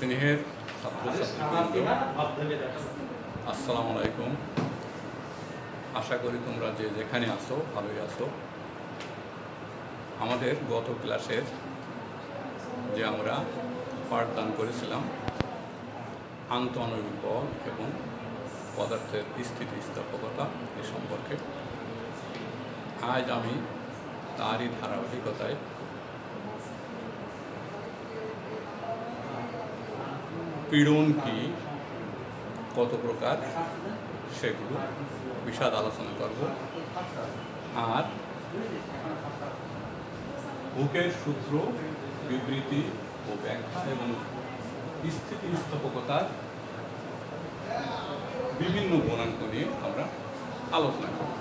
স্নেহের ছাত্রছাত্রীবৃন্দ, আসসালামু আলাইকুম। আশা করি তোমরা যে যেখানে আছো ভালোই আছো। আমাদের গত ক্লাসের যে আমরা পাঠদান করেছিলাম আন্তঃআণবিক বল এবং পদার্থের স্থিতিস্থাপকতা এ সম্পর্কে, আজ আমি তারই ধারাবাহিকতায় পীড়ন কি, কত প্রকার, সেগুলো বিশদ আলোচনা করব। আর হুকের সূত্র, বিবৃতি ও ব্যাখ্যা এবং স্থিতিস্থাপকতার বিভিন্ন গুণাঙ্ক নিয়ে আমরা আলোচনা করব।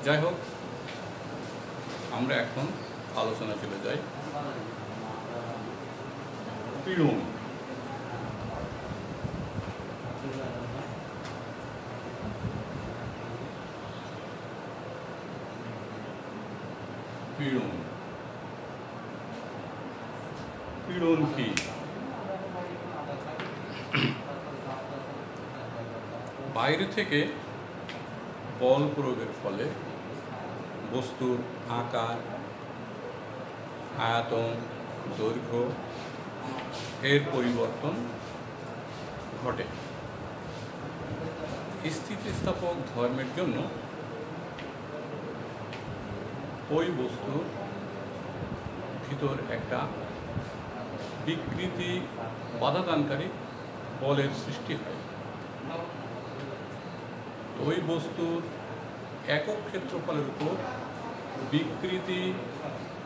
যাই হোক, আমরা এখন আলোচনা চলে যাই পীড়ন। পীড়ন পীড়ন কি? বাইরে থেকে বল প্রয়োগের ফলে বস্তুর আকার, আয়তন, দৈর্ঘ্য এর পরিবর্তন ঘটে। স্থিতিস্থাপক ধর্মের জন্য ওই বস্তুর ভিতর একটা বিকৃতি বাধাদানকারী বলের সৃষ্টি হয়। ওই বস্তুর একক ক্ষেত্রফলের উপর বিকৃতি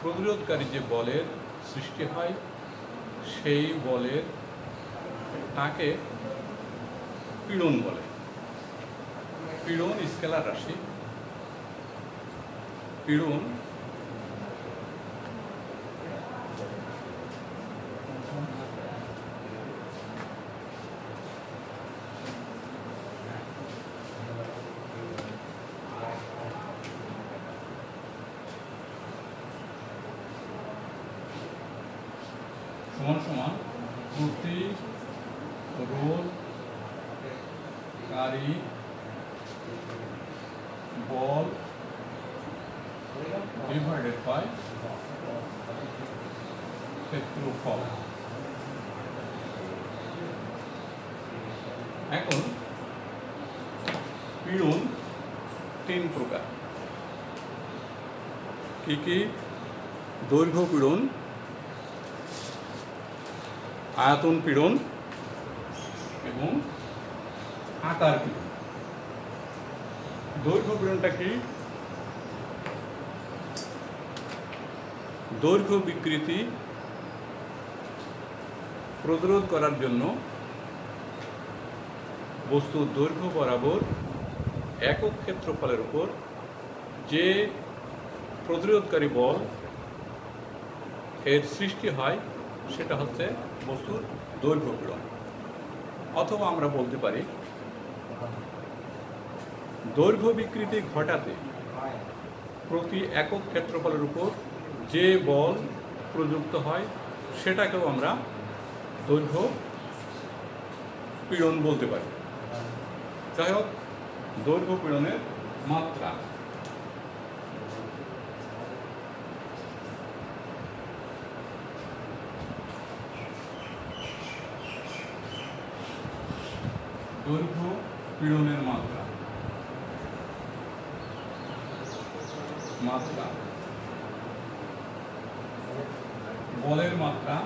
প্রতিরোধকারী যে বলের সৃষ্টি হয়, সেই বলের তাকে পীড়ন বলে। পীড়ন স্কেলার রাশি। পীড়ন সমান প্রতিরোধকারী বল ডিভাইডেড বাই ক্ষেত্রফল। এখন পীড়ন তিন প্রকার। কি কি? দৈর্ঘ্য পীড়ন, আয়তন পীড়ন এবং আকার পীড়ন। দৈর্ঘ্য পীড়নটা কি? দৈর্ঘ্য বিকৃতি প্রতিরোধ করার জন্য বস্তুর দৈর্ঘ্য বরাবর একক ক্ষেত্রফলের উপর যে প্রতিরোধকারী বল এর সৃষ্টি হয় সেটা হচ্ছে বস্তুর দৈর্ঘ্য পীড়ন। অথবা আমরা বলতে পারি দৈর্ঘ্য বিকৃতি ঘটাতে প্রতি একক ক্ষেত্রফলের উপর যে বল প্রযুক্ত হয় সেটাকেও আমরা দৈর্ঘ্য পীড়ন বলতে পারি। যাই হোক, দৈর্ঘ্য পীড়নের মাত্রা। দৈর্ঘ্য পীড়নের মাত্রা বলের মাত্রা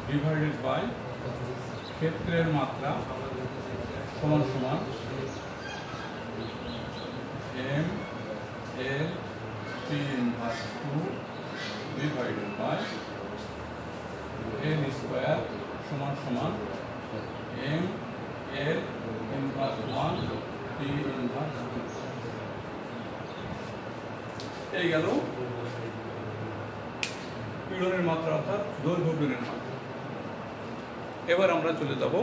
ডিভাইডেড বাই ক্ষেত্রের মাত্রা সমান সমান M L T inverse 2 divided by N square সমান সমান M L inverse 1 T inverse 2। এই গেল পীড়নের মাত্রা, অর্থাৎ দৈর্ঘ্য পীড়নের মাত্রা। এবার আমরা চলে যাব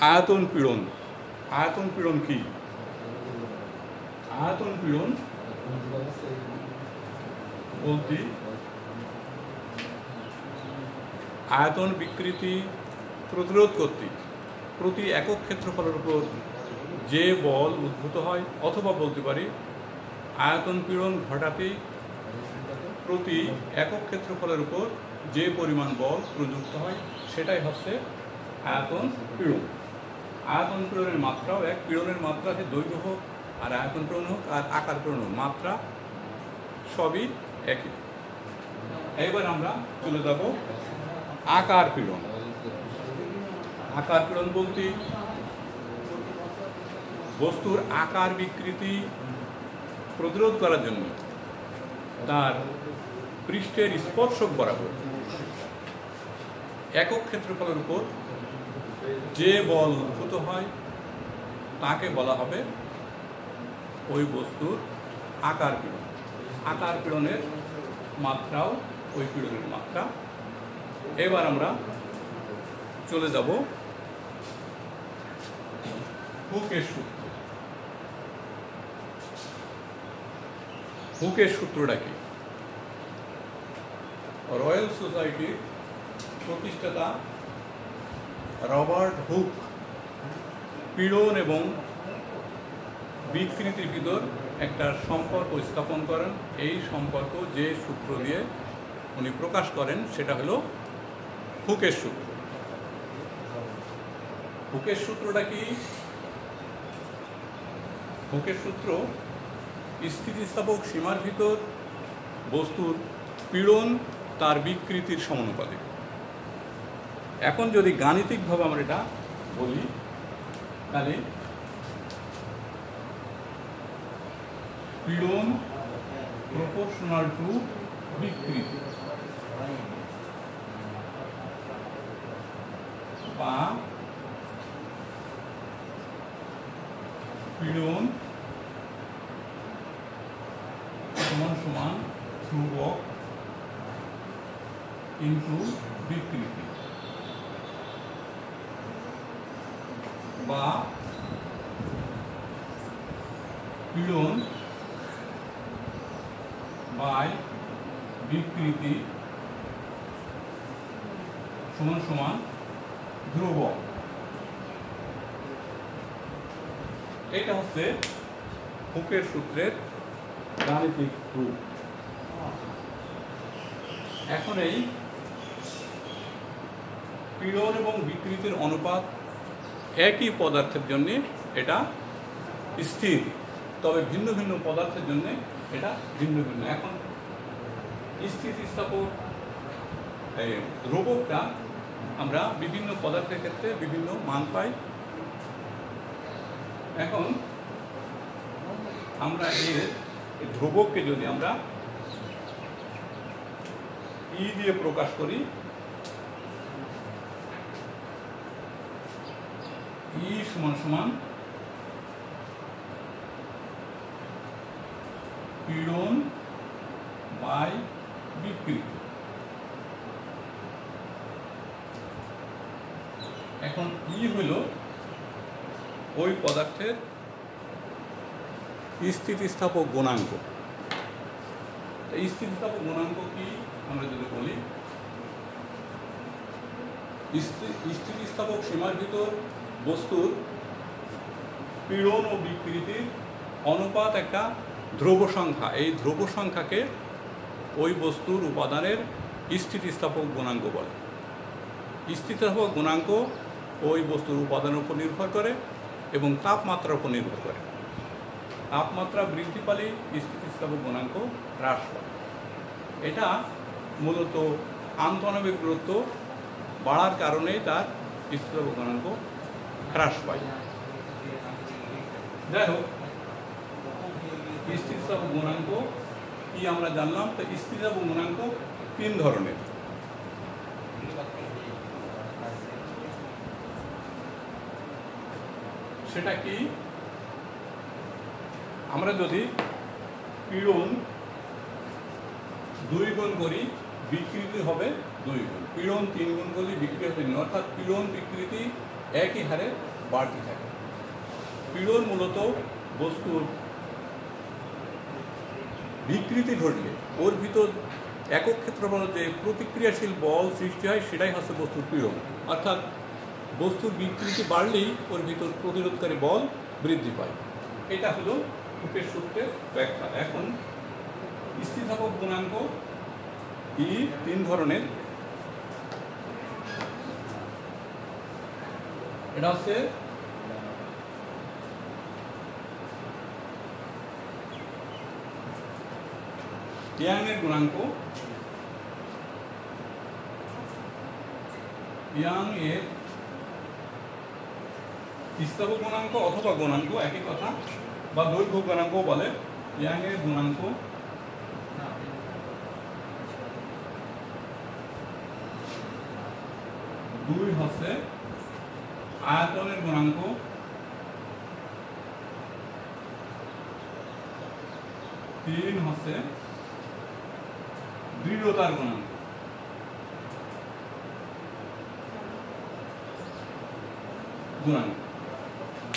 আয়তন পীড়ন। আয়তন পীড়ন কি? আয়তন পীড়ন বলতে আয়তন বিকৃতি প্রতিরোধ করতে প্রতি একক ক্ষেত্রফলের উপর যে বল উদ্ভূত হয়, অথবা বলতে পারি আয়তন পীড়ন ঘটাতে প্রতি একক ক্ষেত্রফলের উপর যে পরিমাণ বল প্রযুক্ত হয় সেটাই হচ্ছে আয়তন পীড়ন। আয়তন পীড়নের মাত্রাও এক, পীড়নের মাত্রা যে দৈর্ঘ্য হোক আর আয়তন পীড়ন হোক আর আকার পীড়ন হোক, মাত্রা সবই একই। এবার আমরা চলে যাব আকার পীড়ন। আকার পীড়ন বলতে বস্তুর আকার বিকৃতি প্রতিরোধ করার জন্য তার পৃষ্ঠের স্পর্শক বরাবর একক ক্ষেত্রফলের উপর যে বল উদ্ভূত হয় তাকে বলা হবে ওই বস্তুর আকার পীড়ন। আকার পীড়নের মাত্রাও ওই পীড়নের মাত্রা। এবার আমরা চলে যাব হুকের সূত্র। হুকের সূত্রটা কি? রয়্যাল সোসাইটির প্রতিষ্ঠাতা রবার্ট হুক পীড়ন এবং বিকৃতির ভিতর একটা সম্পর্ক স্থাপন করেন। এই সম্পর্ক যে সূত্র দিয়ে উনি প্রকাশ করেন সেটা হলো হুকের সূত্র। হুকের সূত্রটা কি? হুকের সূত্র স্থিতিস্থাপক সীমার ভিতর বস্তুর পীড়ন তার বিকৃতির সমানুপাতিক। এখন যদি গাণিতিকভাবে আমরা এটা বলি তাহলে পীড়ন প্রপোর্শনাল টু বিকৃতি বা পীড়ন সমান সমান ধ্রুবক ইনটু বিকৃতি বা পীড়ন বাই বিকৃতি সমান সমান ধ্রুবক। এটা হচ্ছে হুকের সূত্রের গাণিতিক রূপ। এখন এই পীড়ন এবং বিকৃতির অনুপাত একই পদার্থের জন্য এটা স্থির, তবে ভিন্ন ভিন্ন পদার্থের জন্য এটা ভিন্ন ভিন্ন। এখন স্থিতিস্থাপক ধ্রুবকটা আমরা বিভিন্ন পদার্থের ক্ষেত্রে বিভিন্ন মান পাই। এখন আমরা এর ধ্রুবককে যদি আমরা ই দিয়ে প্রকাশ করি, ই সমান সমান পীড়ন বাই বিকৃতি। এখন ই হইল ওই পদার্থের স্থিতিস্থাপক গুণাঙ্ক। এই স্থিতিস্থাপক গুণাঙ্ক কি আমরা যদি বলি, স্থিতিস্থাপক সীমার ভিতর বস্তুর পীড়ন ও বিকৃতির অনুপাত একটা ধ্রুব সংখ্যা। এই ধ্রুব সংখ্যাকে ওই বস্তুর উপাদানের স্থিতিস্থাপক গুণাঙ্ক বলে। স্থিতিস্থাপক গুণাঙ্ক ওই বস্তুর উপাদানের উপর নির্ভর করে এবং তাপমাত্রার উপর নির্ভর করে। তাপমাত্রা বৃদ্ধি পালে স্থিতিস্থাপক গুণাঙ্ক হ্রাস পায়। এটা মূলত আন্তঃআণবিক দূরত্ব বাড়ার কারণেই তার স্থিতিস্থাপক গুণাঙ্ক হ্রাস পায়। যাই হোক, স্থিতিস্থাপক গুণাঙ্ক কি আমরা জানলাম। তো স্থিতিস্থাপক গুণাঙ্ক তিন ধরনের। সেটা কি? আমরা যদি পীড়ন 2 গুণ করি, বিকৃতি হবে 2 গুণ। পীড়ন 3 গুণ করলে বিকৃতি হবে 3, অর্থাৎ পীড়ন বিকৃতি একই হারে বাড়তে থাকে। পীড়ন মূলত বস্তুর বিকৃতি ঘটলে ওর ভিতর একক ক্ষেত্রফল যে প্রতিক্রিয়াশীল বল সৃষ্টি হয় সেটাই হচ্ছে বস্তুর পীড়ন। অর্থাৎ বস্তুর বিকৃতি বাড়লেই ওর ভিতর প্রতিরোধকারী বল বৃদ্ধি পায়। এটা হলো হুকের সূত্রের ব্যাখ্যা। এখন স্থিতিস্থাপক গুণাঙ্ক ই তিন ধরনের। এটা হচ্ছে ইয়াংয়ের গুণাঙ্ক, ইয়াংয়ের স্থিতিস্থাপক গুণাঙ্ক অথবা গুণাঙ্ক একই কথা, বা দৈর্ঘ্য গুণাঙ্ক বলে। ইয়াংয়ের গুণাঙ্ক দুই হচ্ছে আয়তনের গুণাঙ্ক, তিন হচ্ছে দৃঢ়তার গুণাঙ্ক।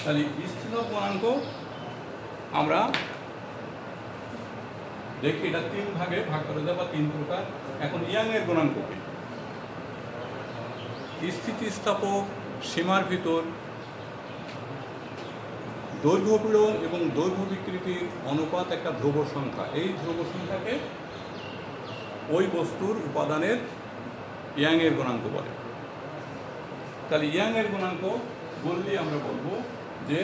তাহলে স্থিতিস্থাপক গুণাঙ্ক আমরা দেখি এটা তিন ভাগে ভাগ করা যায় বা তিন প্রকার। এখন ইয়াংয়ের গুণাঙ্ক কি? স্থিতিস্থাপক সীমার ভিতর দৈর্ঘ্য পীড়ন এবং দৈর্ঘ্য বিকৃতির অনুপাত একটা ধ্রুব সংখ্যা। এই ধ্রুব সংখ্যাকে ওই বস্তুর উপাদানের ইয়াংয়ের গুণাঙ্ক বলে। তাহলে ইয়াংয়ের গুণাঙ্ক বললে আমরা বলবো যে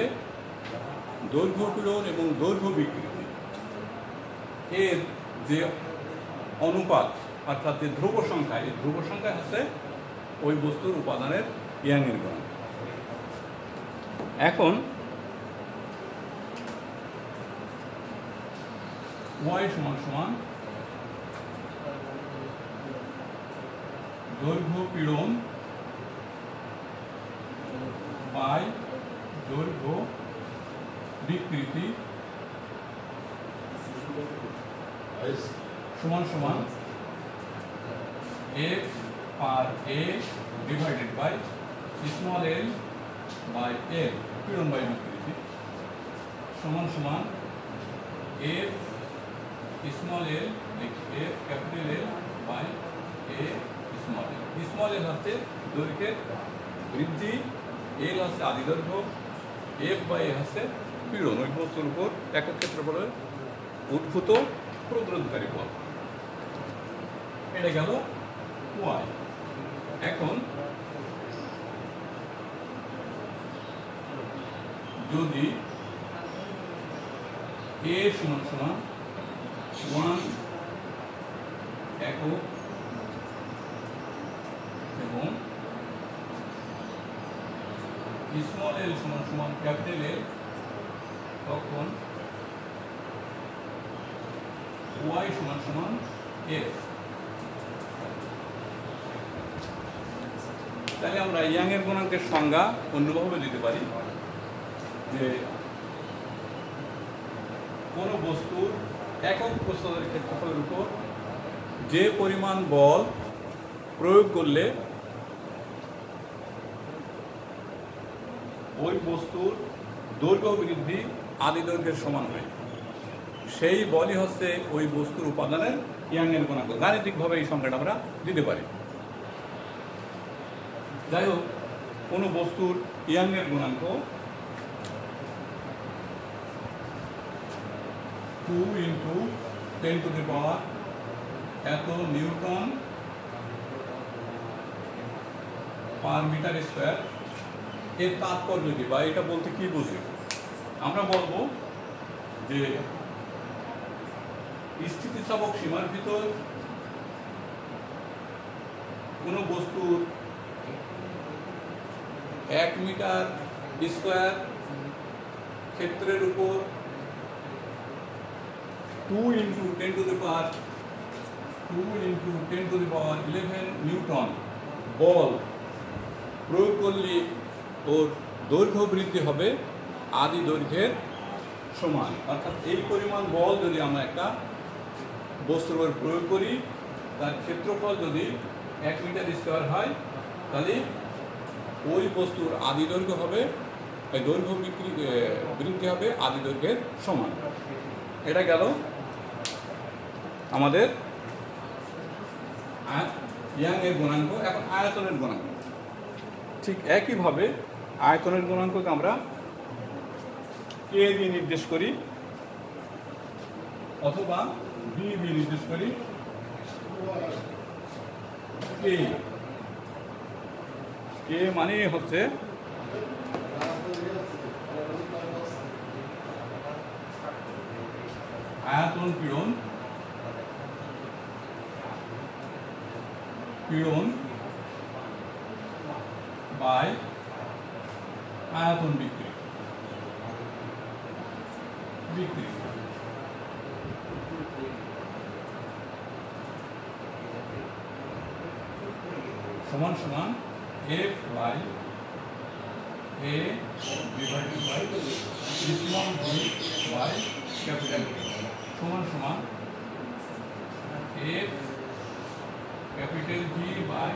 দৈর্ঘ্য পীড়ন এবং দৈর্ঘ্য বিকৃতি এর যে অনুপাত অর্থাৎ যে ধ্রুব সংখ্যা, এই ধ্রুব সংখ্যা হচ্ছে ওই বস্তুর উপাদানের ইয়াংয়ের গুণাঙ্ক। এখন y সমান সমান দৈর্ঘ্য পীড়ন বাই দৈর্ঘ্য বিকৃতি সমান সমান f per a divided by small l by l পীড়ন বাই বিকৃতি সমান সমান f small l f capital L by a small l। small l হচ্ছে দৈর্ঘ্যের বৃদ্ধি, l হচ্ছে আদি দৈর্ঘ্য, f by a হচ্ছে পীড়ন ওই বস্তুর উপর একক ক্ষেত্রফলের উদ্ভূত প্রতিরোধকারী বল। এটা গেল y। এখন যদি a সমান সমান 1 একক এবং স্মল l সমান সমান ক্যাপিটাল L, তখন y সমান সমান f। তাহলে আমরা ইয়াংয়ের গুণাঙ্কের সংজ্ঞা অন্যভাবে দিতে পারি যে কোনো বস্তুর একক প্রস্থের ক্ষেত্রফলের উপর যে পরিমাণ বল প্রয়োগ করলে ওই বস্তুর দৈর্ঘ্য বৃদ্ধি আদি দৈর্ঘ্যের সমান হয়, সেই বলই হচ্ছে ওই বস্তুর উপাদানের ইয়াংয়ের গুণাঙ্ক। গাণিতিকভাবে এই সংখ্যাটা আমরা দিতে পারি। যাই হোক, কোনো বস্তুর ইয়াংয়ের গুণাঙ্ক 2 × 10⁻⁴ এত নিউটন পার মিটার স্কোয়ার। এর তাৎপর্য কি বা এটা বলতে কি বুঝি? আমরা বলবো যে স্থিতিস্থাপক সীমার ভিতর কোনো বস্তুর 1 মিটার স্কোয়ার ক্ষেত্রের উপর 2 × 10⁻11 নিউটন বল প্রয়োগ করলে ওর দৈর্ঘ্য বৃদ্ধি হবে আদি দৈর্ঘ্যের সমান। অর্থাৎ এই পরিমাণ বল যদি আমরা একটা বস্তুর উপর প্রয়োগ করি, তার ক্ষেত্রফল যদি 1 মিটার স্কোয়ার হয়, তাহলে ওই বস্তুর আদি দৈর্ঘ্য হবে, দৈর্ঘ্য বৃদ্ধি হবে আদি দৈর্ঘ্যের সমান। এটা গেল আমাদের ইয়াংয়ের গুণাঙ্ক। এখন আয়তনের গুণাঙ্ক ঠিক একইভাবে আয়তনের গুণাঙ্ককে আমরা কে দিয়ে নির্দেশ করি অথবা বি দিয়ে নির্দেশ করি। কে মানে হচ্ছে আয়তন পীড়ন বাই আয়তন বিক্রি সমান সমান F by A divided by small v by capital T সমান সমান F capital V by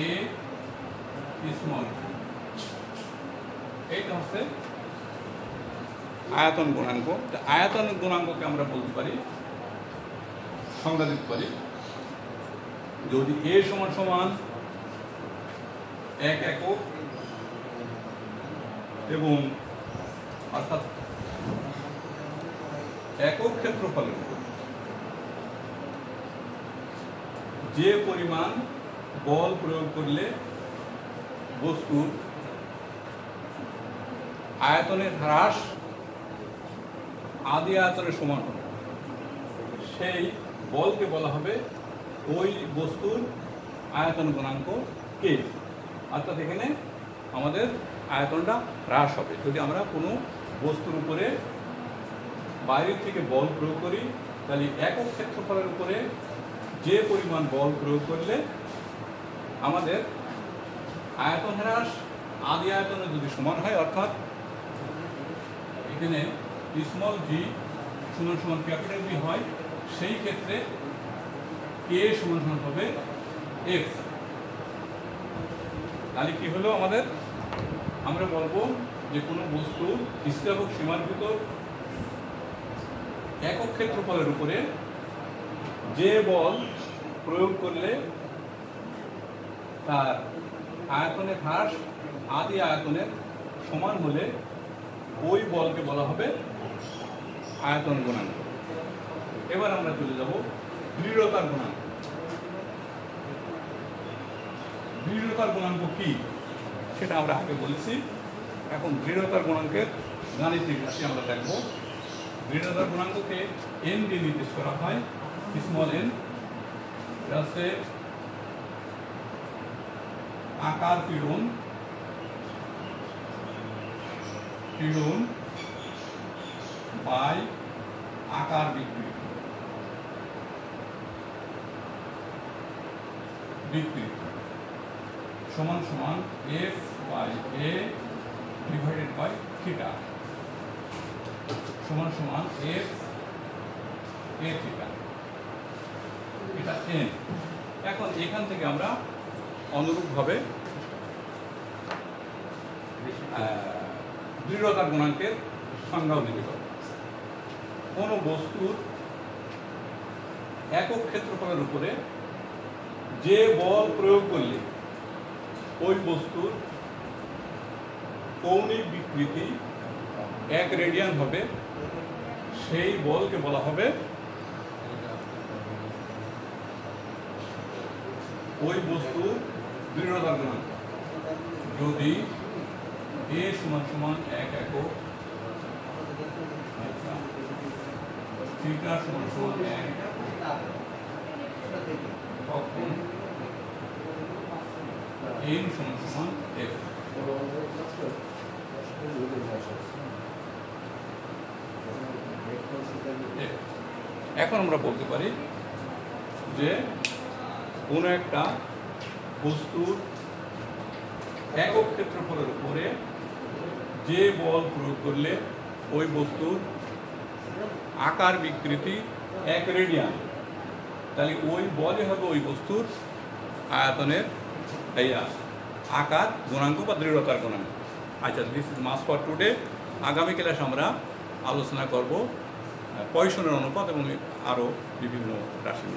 A small v। এইটা হচ্ছে আয়তন গুণাঙ্ক। আয়তন গুণাঙ্ককে আমরা বলতে পারি, সংজ্ঞা দিতে পারি, যদি A সমান সমান 1 একক এবং অর্থাৎ একক ক্ষেত্রফলের উপর যে পরিমাণ বল প্রয়োগ করলে বস্তুর আয়তনের হ্রাস আদি আয়তনের সমান হবে, সেই বলকে বলা হবে ওই বস্তুর আয়তন গুণাঙ্ক কে। অর্থাৎ এখানে আমাদের আয়তনটা হ্রাস হবে যদি আমরা কোনো বস্তুর উপরে বাইরে থেকে বল প্রয়োগ করি। তাহলে একক ক্ষেত্রফলের উপরে যে পরিমাণ বল প্রয়োগ করলে আমাদের আয়তন হ্রাস আদি আয়তনে যদি সমান হয়, অর্থাৎ এখানে স্মল v সমান সমান ক্যাপিটাল V হয়, সেই ক্ষেত্রে কে সমান সমান হবে F। তাহলে কি হলো আমাদের, আমরা বলবো যে কোনো বস্তু স্থিতিস্থাপক সীমার ভিতর একক ক্ষেত্রফলের উপরে যে বল প্রয়োগ করলে তার আয়তনের হ্রাস আদি আয়তনের সমান হলে ওই বলকে বলা হবে আয়তন গুণাঙ্ক। এবার আমরা চলে যাব দৃঢ়তার গুণাঙ্ক। দৃঢ়তার গুণাঙ্ক কি সেটা আমরা আগে বলেছি। এখন দৃঢ়তার গুণাঙ্কের গাণিতিক রাশি আমরা দেখব। দৃঢ়তার গুণাঙ্ককে n দিয়ে নির্দেশ করা হয়, স্মল n। এটা হচ্ছে আকার পীড়ন বাই আকার বিকৃতি সমান সমান F by A divided by theta সমান সমান F A থিটা, এটা n। এখন এখান থেকে আমরা অনুরূপভাবে দৃঢ়তার গুণাঙ্কের সংজ্ঞাও দিতে পারি। কোনো বস্তুর একক ক্ষেত্রফলের উপরে যে বল প্রয়োগ করলে ওই বস্তুর কৌণিক বিকৃতি 1 রেডিয়ান হবে, সেই বলকে বলা হবে ওই বস্তুর দৃঢ়তার গুণাঙ্ক। যদি A সমান সমান 1 একক, থিটা সমান সমান 1, তখন n সমান সমান F। এখন আমরা বলতে পারি যে কোনো একটা বস্তুর একক ক্ষেত্রফলের উপরে যে বল প্রয়োগ করলে ওই বস্তুর আকার বিকৃতি 1 রেডিয়ান, তাহলে ওই বলই হবে ওই বস্তুর আয়তনের আকার গুণাঙ্ক বা দৃঢ়তার গুণাঙ্ক। আচ্ছা, this is mass for today. আগামী ক্লাস আমরা আলোচনা করব পয়সনের অনুপাত এবং আরও বিভিন্ন রাশি।